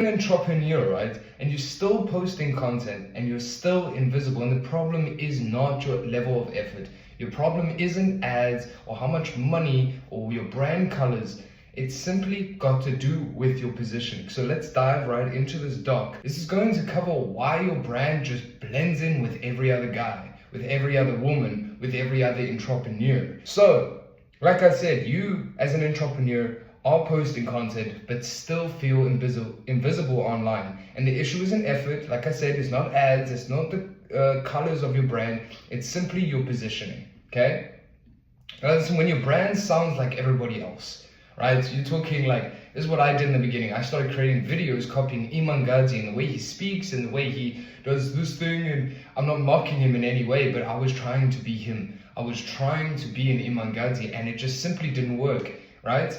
an entrepreneur, right? And you're still posting content and you're still invisible. And the problem is not your level of effort. Your problem isn't ads or how much money or your brand colors. It's simply got to do with your positioning. So let's dive right into this doc. This is going to cover why your brand just blends in with every other guy, with every other woman, with every other entrepreneur. So, like I said, you as an entrepreneur are posting content but still feel invisible online. And the issue isn't effort. Like I said, it's not ads, it's not the colors of your brand, it's simply your positioning, okay? Now listen, when your brand sounds like everybody else, right? You're talking like, this is what I did in the beginning. I started creating videos copying Iman Gadzhi and the way he speaks and the way he does this thing, and I'm not mocking him in any way, but I was trying to be him. I was trying to be an Iman Gadzhi and it just simply didn't work, right?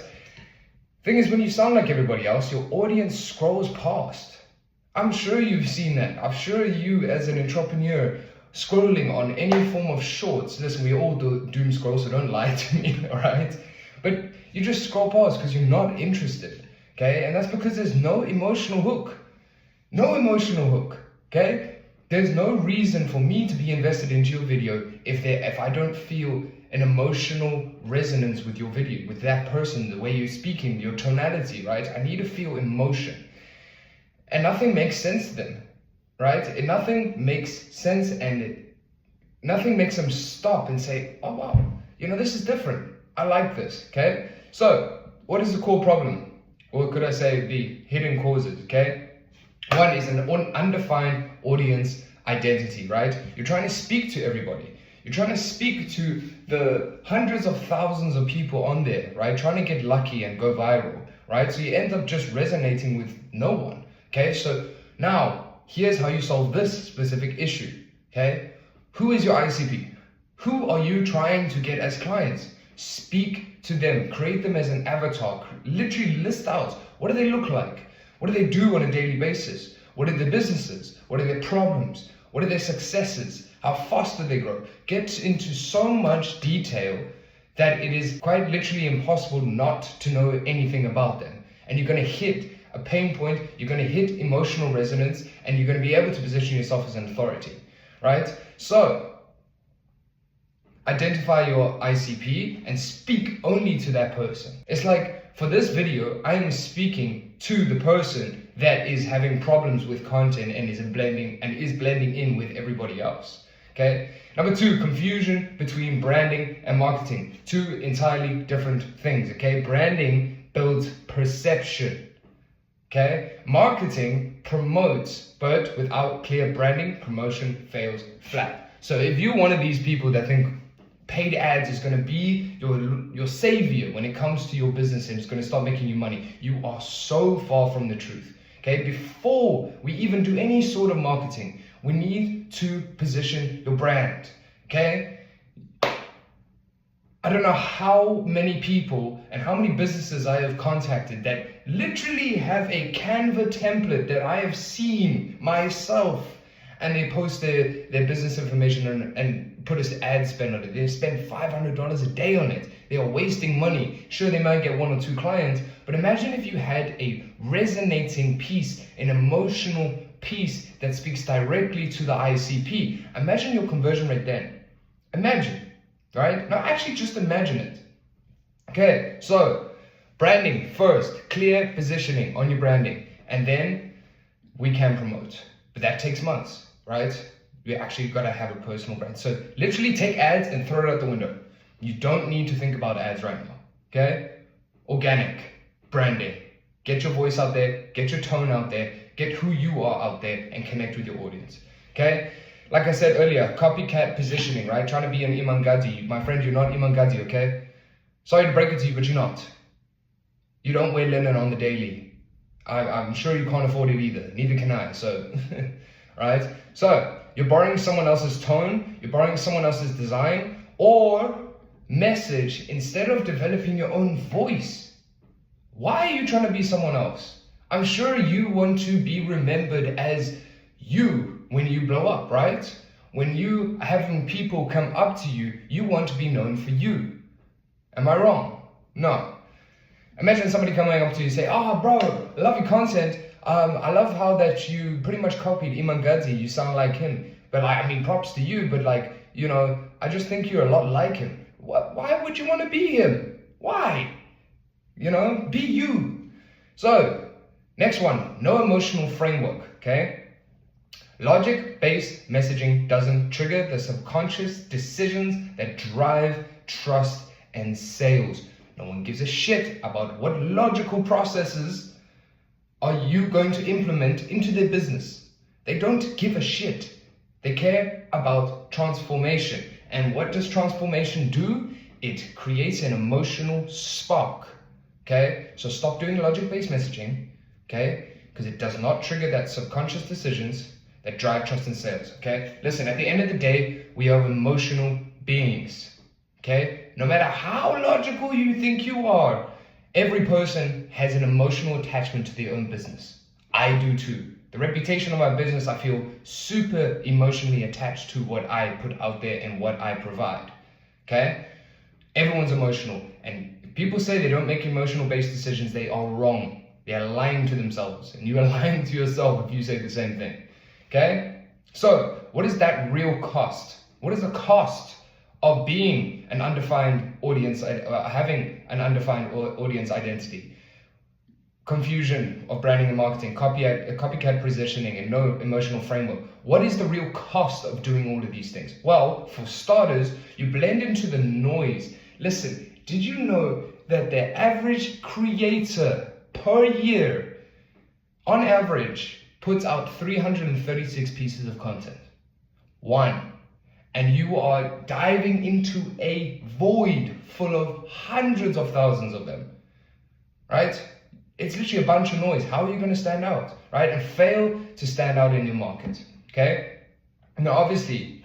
Thing is, when you sound like everybody else, your audience scrolls past. I'm sure you've seen that. I'm sure you as an entrepreneur scrolling on any form of shorts, listen, we all do doom scroll, so don't lie to me, alright? But you just scroll past because you're not interested, okay? And that's because there's no emotional hook. No emotional hook, okay? There's no reason for me to be invested into your video if I don't feel an emotional resonance with your video, with that person, the way you're speaking, your tonality, right? I need to feel emotion. And nothing makes sense to them, right? And nothing makes sense, and nothing makes them stop and say, oh wow, you know, this is different. I like this, okay? So, what is the core problem? Or could I say the hidden causes, okay? One is an undefined audience identity, right? You're trying to speak to everybody. You're trying to speak to the hundreds of thousands of people on there, right? Trying to get lucky and go viral, right? So you end up just resonating with no one, okay? So now, here's how you solve this specific issue, okay? Who is your ICP? Who are you trying to get as clients? Speak to them, create them as an avatar, literally list out, what do they look like? What do they do on a daily basis? What are their businesses? What are their problems? What are their successes? How fast do they grow? Get into so much detail that it is quite literally impossible not to know anything about them. And you're going to hit a pain point, you're going to hit emotional resonance, and you're going to be able to position yourself as an authority, right? So, identify your ICP and speak only to that person. It's like, for this video, I am speaking to the person that is having problems with content and is blending in with everybody else. Okay. Number two, confusion between branding and marketing. Two entirely different things. Okay. Branding builds perception. Okay. Marketing promotes, but without clear branding, promotion fails flat. So if you're one of these people that think paid ads is going to be your savior when it comes to your business and it's going to start making you money, you are so far from the truth. Okay, before we even do any sort of marketing, we need to position your brand. Okay, I don't know how many people and how many businesses I have contacted that literally have a Canva template that I have seen myself, and they post their business information and put an ad spend on it. They spend $500 a day on it. They are wasting money. Sure, they might get 1 or 2 clients, but imagine if you had a resonating piece, an emotional piece that speaks directly to the ICP. Imagine your conversion rate then. Imagine, right? Now actually just imagine it. Okay, so branding first, clear positioning on your branding, and then we can promote. But that takes months, right? You actually got to have a personal brand. So literally take ads and throw it out the window. You don't need to think about ads right now, okay? Organic branding. Get your voice out there, get your tone out there, get who you are out there, and connect with your audience, okay? Like I said earlier, copycat positioning, right? Trying to be an Iman Gadzhi. My friend, you're not Iman Gadzhi, okay? Sorry to break it to you, but you're not. You don't wear linen on the daily. I'm sure you can't afford it either. Neither can I, so, right? So, you're borrowing someone else's tone, you're borrowing someone else's design, or message instead of developing your own voice. Why are you trying to be someone else? I'm sure you want to be remembered as you when you blow up, right? When you having people come up to you, you want to be known for you. Am I wrong? No. Imagine somebody coming up to you and say, "Oh bro, I love your content. I love how that you pretty much copied Iman Gadzi. You sound like him. But like, I mean, props to you. But like, you know, I just think you're a lot like him. Why would you want to be him? Why? You know, be you. So, next one, no emotional framework, okay? Logic-based messaging doesn't trigger the subconscious decisions that drive trust and sales. No one gives a shit about what logical processes are you going to implement into their business. They don't give a shit. They care about transformation. And what does transformation do? It creates an emotional spark. Okay? So stop doing logic-based messaging. Okay? Because it does not trigger that subconscious decisions that drive trust and sales. Okay? Listen, at the end of the day, we are emotional beings. Okay? No matter how logical you think you are, every person has an emotional attachment to their own business. I do too. The reputation of my business, I feel super emotionally attached to what I put out there and what I provide. Okay? Everyone's emotional. And if people say they don't make emotional-based decisions, they are wrong. They are lying to themselves. And you are lying to yourself if you say the same thing. Okay? So, what is that real cost? What is the cost of being an undefined audience, having an undefined audience identity? Confusion of branding and marketing, copycat positioning, and no emotional framework. What is the real cost of doing all of these things? Well, for starters, you blend into the noise. Listen, did you know that the average creator per year, on average, puts out 336 pieces of content? One. And you are diving into a void full of hundreds of thousands of them, right? It's literally a bunch of noise. How are you going to stand out, right? And fail to stand out in your market, okay? Now, obviously,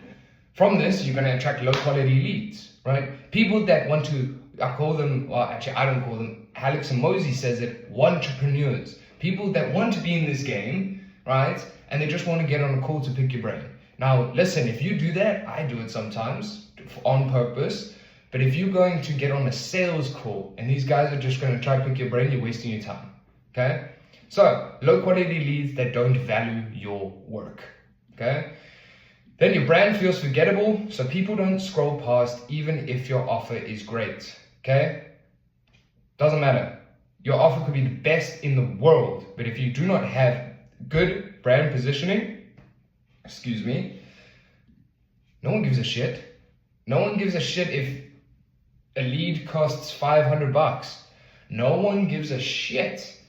from this, you're going to attract low-quality leads, right? People that want to, I call them, well, actually, I don't call them, Alex and Mosey says it, entrepreneurs. People that want to be in this game, right? And they just want to get on a call to pick your brain. Now, listen, if you do that, I do it sometimes on purpose. But if you're going to get on a sales call and these guys are just going to try to pick your brain, you're wasting your time. Okay? So, low quality leads that don't value your work. Okay? Then your brand feels forgettable, so people don't scroll past even if your offer is great. Okay? Doesn't matter. Your offer could be the best in the world, but if you do not have good brand positioning, no one gives a shit. No one gives a shit if a lead costs $500. No one gives a shit.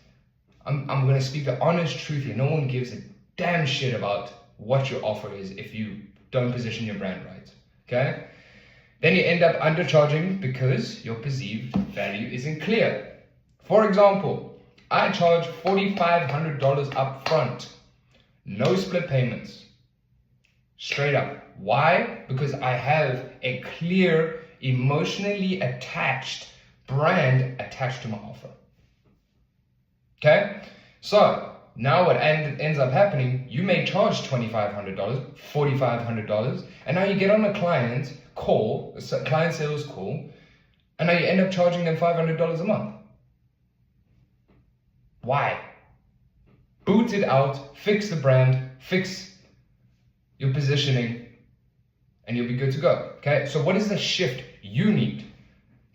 I'm going to speak the honest truth here. No one gives a damn shit about what your offer is if you don't position your brand right. Okay? Then you end up undercharging because your perceived value isn't clear. For example, I charge $4,500 up front. No split payments. Straight up. Why? Because I have a clear, emotionally attached brand attached to my offer. Okay? So, now what ends up happening, you may charge $2,500, $4,500, and now you get on a client sales call, and now you end up charging them $500 a month. Why? Boot it out, fix the brand, fix your positioning, and you'll be good to go. Okay? So what is the shift you need?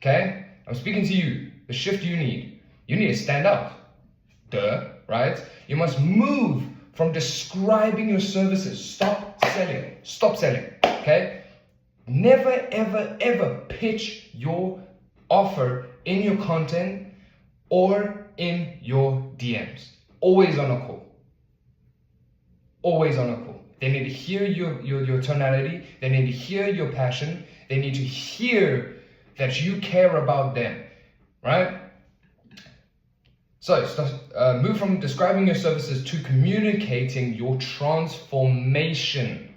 Okay? I'm speaking to you. The shift you need. You need to stand out. Duh, right? You must move from describing your services. Stop selling. Stop selling. Okay? Never, ever, ever pitch your offer in your content or in your DMs. Always on a call. Always on a call. They need to hear your tonality. They need to hear your passion. They need to hear that you care about them, right? So move from describing your services to communicating your transformation.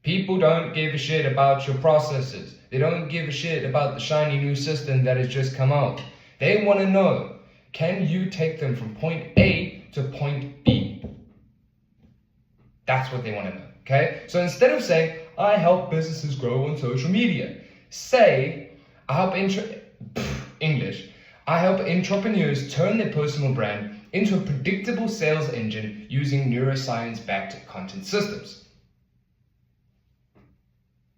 People don't give a shit about your processes. They don't give a shit about the shiny new system that has just come out. They want to know, can you take them from point A to point B? That's what they want to know, okay? So instead of saying, I help businesses grow on social media, say, I help entrepreneurs turn their personal brand into a predictable sales engine using neuroscience-backed content systems.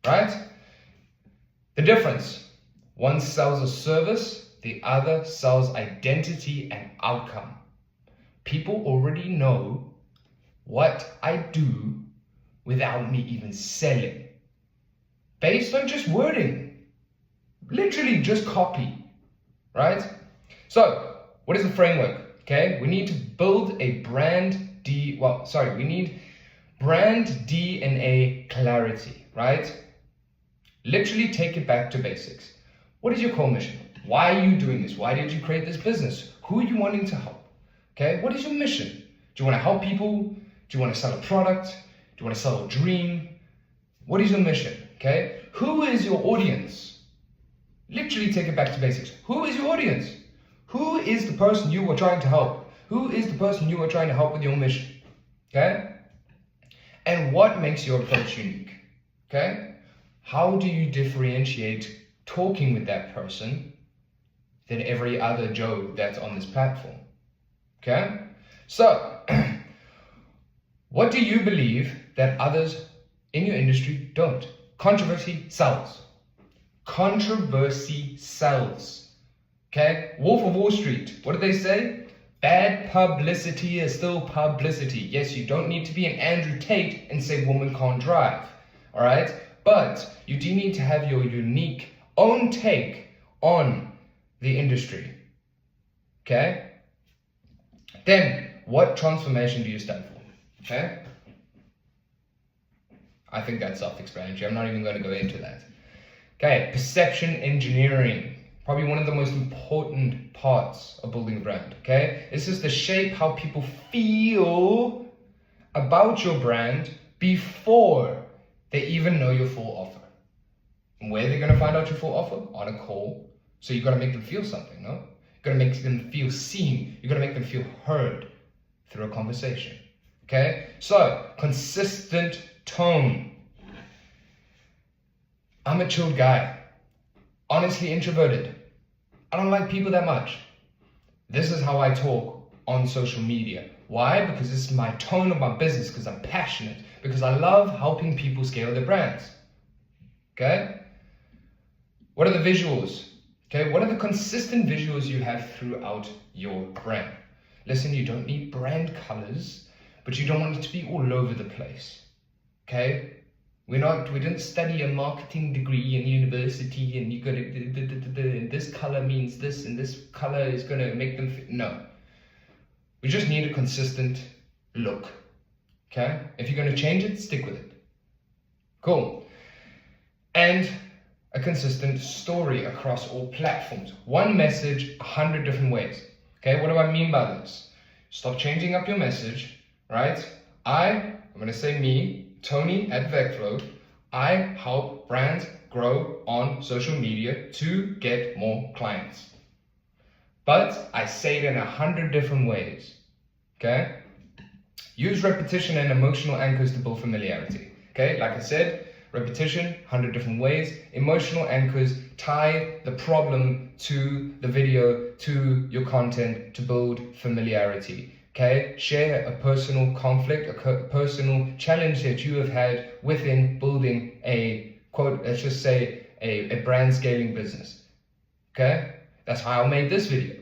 Right? The difference: one sells a service, the other sells identity and outcome. People already know what I do without me even selling, based on just wording, literally just copy, right? So what is the framework? Okay, we need to build a we need brand DNA clarity, right? Literally take it back to basics. What is your core mission? Why are you doing this? Why did you create this business? Who are you wanting to help? Okay, what is your mission? Do you want to help people? Do you want to sell a product? Do you want to sell a dream? What is your mission? Okay, who is your audience? Literally take it back to basics. Who is your audience? Who is the person you are trying to help? Who is the person you are trying to help with your mission? Okay, and what makes your approach unique? Okay, how do you differentiate talking with that person than every other Joe that's on this platform? Okay, so what do you believe that others in your industry don't? Controversy sells. Controversy sells. Okay, Wolf of Wall Street, what did they say? Bad publicity is still publicity. Yes, you don't need to be an Andrew Tate and say woman can't drive, all right? But you do need to have your unique own take on the industry, okay? Then, what transformation do you stand for, okay? I think that's self-explanatory. I'm not even going to go into that. Okay, perception engineering. Probably one of the most important parts of building a brand, okay? This is to shape how people feel about your brand before they even know your full offer. And where they're going to find out your full offer? On a call. So you've got to make them feel something, no? You've got to make them feel seen. You've got to make them feel heard through a conversation, okay? So, consistent tone. I'm a chilled guy. Honestly introverted. I don't like people that much. This is how I talk on social media. Why? Because this is my tone of my business, because I'm passionate, because I love helping people scale their brands. Okay? What are the visuals? Okay, what are the consistent visuals you have throughout your brand? Listen, you don't need brand colors, but you don't want it to be all over the place. Okay? We didn't study a marketing degree in university and you got to, this color means this and this color is going to make them fit. No. We just need a consistent look. Okay? If you're going to change it, stick with it. Cool. And a consistent story across all platforms. One message, 100 different ways. Okay? What do I mean by this? Stop changing up your message, right? I'm going to say me, Tony at Veckflow. I help brands grow on social media to get more clients. But I say it in 100 different ways. Okay? Use repetition and emotional anchors to build familiarity. Okay? Like I said, repetition, 100 different ways. Emotional anchors tie the problem to the video, to your content to build familiarity. Okay, share a personal conflict, a personal challenge that you have had within building a, quote, let's just say a brand scaling business. Okay, that's how I made this video.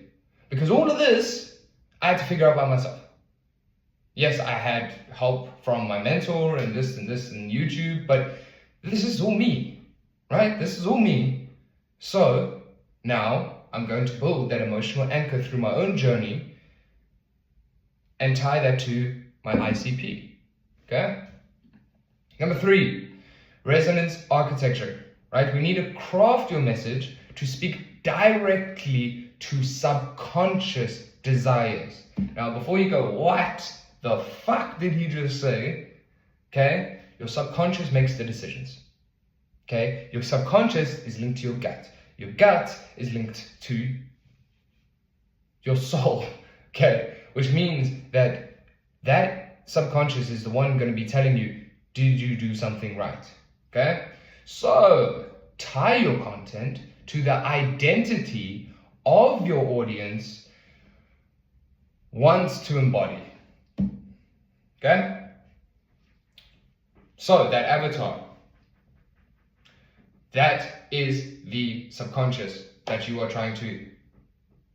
Because all of this, I had to figure out by myself. Yes, I had help from my mentor and this and YouTube, but this is all me, right? This is all me. So now I'm going to build that emotional anchor through my own journey and tie that to my ICP, okay? Number 3, resonance architecture, right? We need to craft your message to speak directly to subconscious desires. Now, before you go, what the fuck did he just say? Okay, your subconscious makes the decisions, okay? Your subconscious is linked to your gut. Your gut is linked to your soul, okay? Which means that subconscious is the one going to be telling you, did you do something right? Okay? So, tie your content to the identity of your audience wants to embody. Okay? So that avatar, that is the subconscious that you are trying to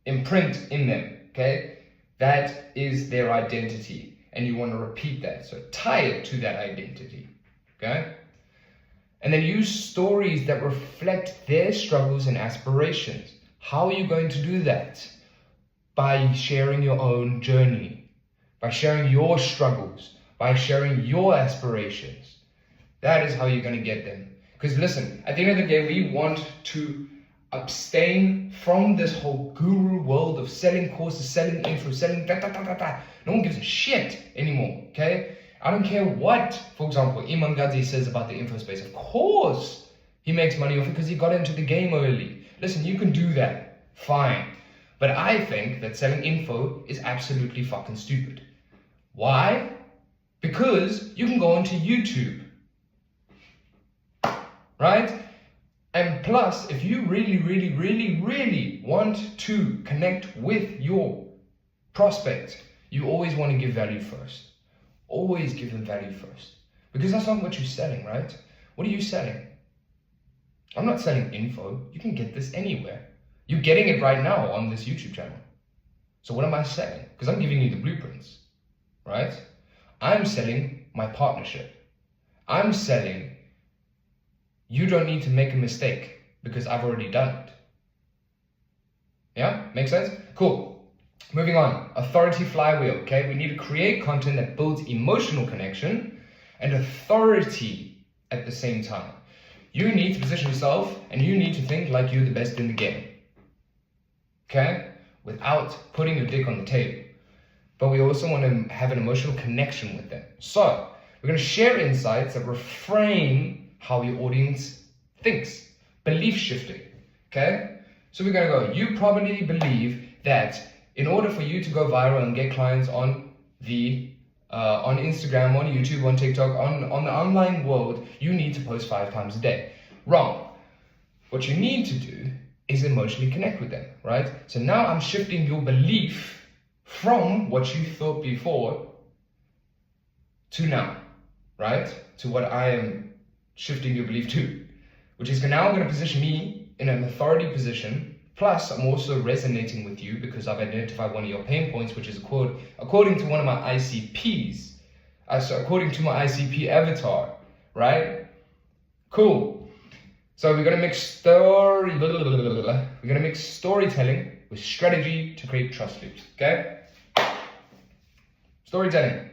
imprint in them. Okay? That is their identity, and you want to repeat that. So tie it to that identity. Okay? And then use stories that reflect their struggles and aspirations. How are you going to do that? By sharing your own journey, by sharing your struggles, by sharing your aspirations. That is how you're going to get them. Because listen, at the end of the day, we want to abstain from this whole guru world of selling courses, selling info, selling da da da da da. No one gives a shit anymore, okay? I don't care what, for example, Imam Ghazi says about the info space. Of course, he makes money off it because he got into the game early. Listen, you can do that, fine. But I think that selling info is absolutely fucking stupid. Why? Because you can go onto YouTube, right? And plus, if you really want to connect with your prospect, you always want to give value first. Always give them value first. Because that's not what you're selling, right? What are you selling? I'm not selling info. You can get this anywhere. You're getting it right now on this YouTube channel. So what am I selling? Because I'm giving you the blueprints, right? I'm selling my partnership. I'm selling you don't need to make a mistake because I've already done it. Yeah? Make sense? Cool. Moving on. Authority flywheel, okay? We need to create content that builds emotional connection and authority at the same time. You need to position yourself and you need to think like you're the best in the game. Okay? Without putting your dick on the table. But we also want to have an emotional connection with them. So, we're going to share insights that reframe how your audience thinks. Belief shifting. Okay? So we're going to go, you probably believe that in order for you to go viral and get clients on the on Instagram, on YouTube, on TikTok, on the online world, you need to post 5 times a day. Wrong. What you need to do is emotionally connect with them, right? So now I'm shifting your belief from what you thought before to now, right? To what I am shifting your belief to, which is now going to position me in an authority position. Plus, I'm also resonating with you because I've identified one of your pain points, which is according to one of my ICPs. So according to my ICP avatar, right? Cool. So we're going to mix storytelling with strategy to create trust loops. Okay? Storytelling.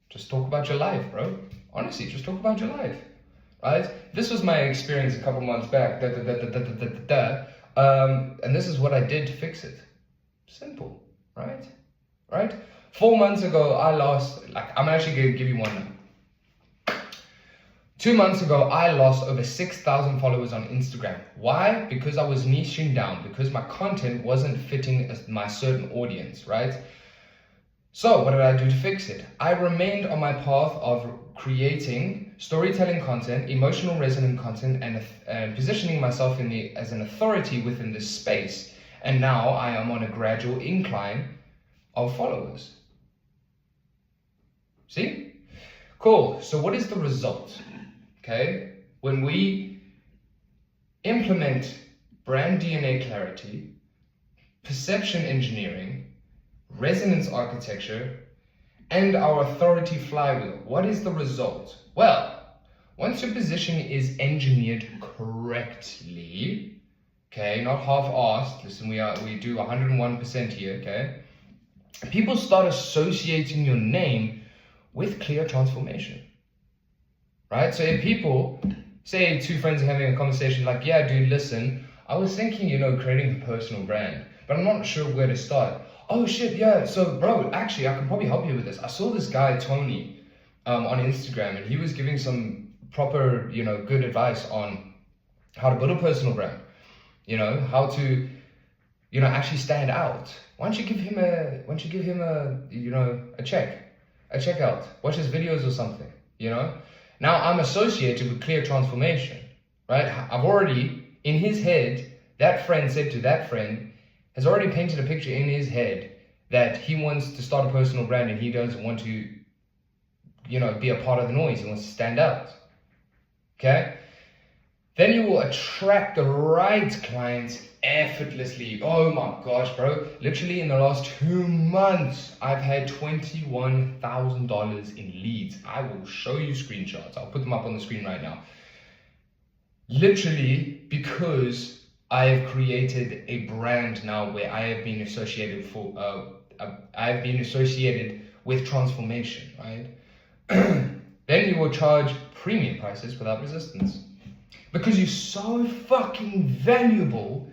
Just talk about your life, bro. Honestly, just talk about your life, right? This was my experience a couple months back. And this is what I did to fix it. Simple, right? Right? 4 months ago, I lost, I'm actually going to give you one now. 2 months ago, I lost over 6,000 followers on Instagram. Why? Because I was niching down, because my content wasn't fitting my certain audience, right? So what did I do to fix it? I remained on my path of creating storytelling content, emotional resonant content, and positioning myself as an authority within this space. And now I am on a gradual incline of followers. See? Cool. So what is the result? Okay? When we implement brand DNA clarity, perception engineering, resonance architecture, and our authority flywheel, what is the result? Well, once your position is engineered correctly, okay, not half-assed, listen, we do 101% here, okay, people start associating your name with clear transformation, right? So if people, say 2 friends are having a conversation like, yeah, dude, listen, I was thinking, creating a personal brand, but I'm not sure where to start. Oh shit, yeah, so bro, actually I can probably help you with this. I saw this guy, Tony, on Instagram, and he was giving some proper, good advice on how to build a personal brand, how to, actually stand out. Why don't you give him a checkout, watch his videos or something, Now I'm associated with clear transformation, right? I've already, in his head, that friend said to that friend, has already painted a picture in his head that he wants to start a personal brand and he doesn't want to, be a part of the noise. He wants to stand out. Okay? Then you will attract the right clients effortlessly. Oh my gosh, bro. Literally in the last 2 months, I've had $21,000 in leads. I will show you screenshots. I'll put them up on the screen right now. Literally because I have created a brand now where I have been associated with transformation, right? Then you will charge premium prices without resistance. Because you're so fucking valuable,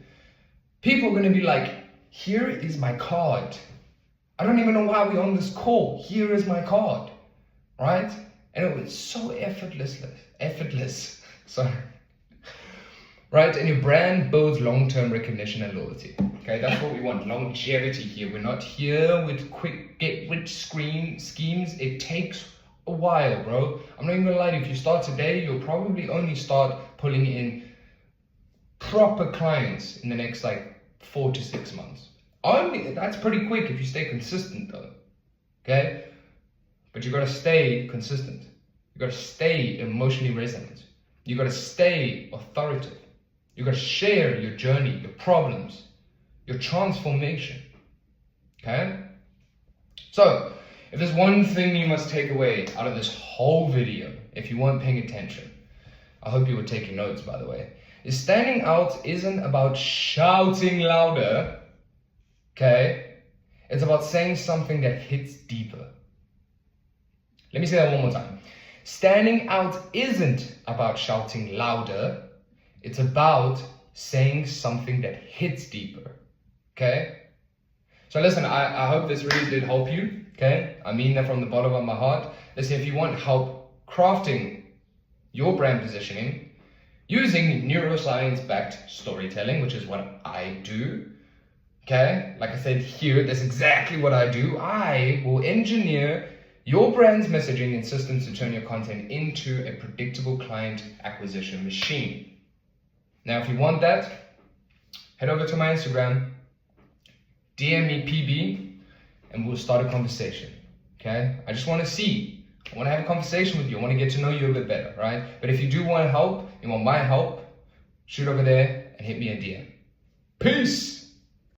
people are going to be like, here is my card. I don't even know why we're on this call. Here is my card, right? And it was so effortless, sorry. Right, and your brand builds long-term recognition and loyalty. Okay, that's what we want, longevity here. We're not here with quick get-rich schemes. It takes a while, bro. I'm not even gonna lie to you. If you start today, you'll probably only start pulling in proper clients in the next 4 to 6 months. That's pretty quick if you stay consistent though. Okay? But you gotta stay consistent. You gotta stay emotionally resonant. You gotta stay authoritative. You gotta share your journey, your problems, your transformation. Okay? So, if there's one thing you must take away out of this whole video, if you weren't paying attention, I hope you were taking notes, by the way, is standing out isn't about shouting louder, okay? It's about saying something that hits deeper. Let me say that one more time. Standing out isn't about shouting louder, it's about saying something that hits deeper, okay? So listen, I hope this really did help you, okay? I mean that from the bottom of my heart. Listen, if you want help crafting your brand positioning using neuroscience-backed storytelling, which is what I do, okay? Like I said here, that's exactly what I do. I will engineer your brand's messaging and systems to turn your content into a predictable client acquisition machine. Now, if you want that, head over to my Instagram, DM me PB, and we'll start a conversation, okay? I just want to see. I want to have a conversation with you. I want to get to know you a bit better, right? But if you do want help, you want my help, shoot over there and hit me a DM. Peace!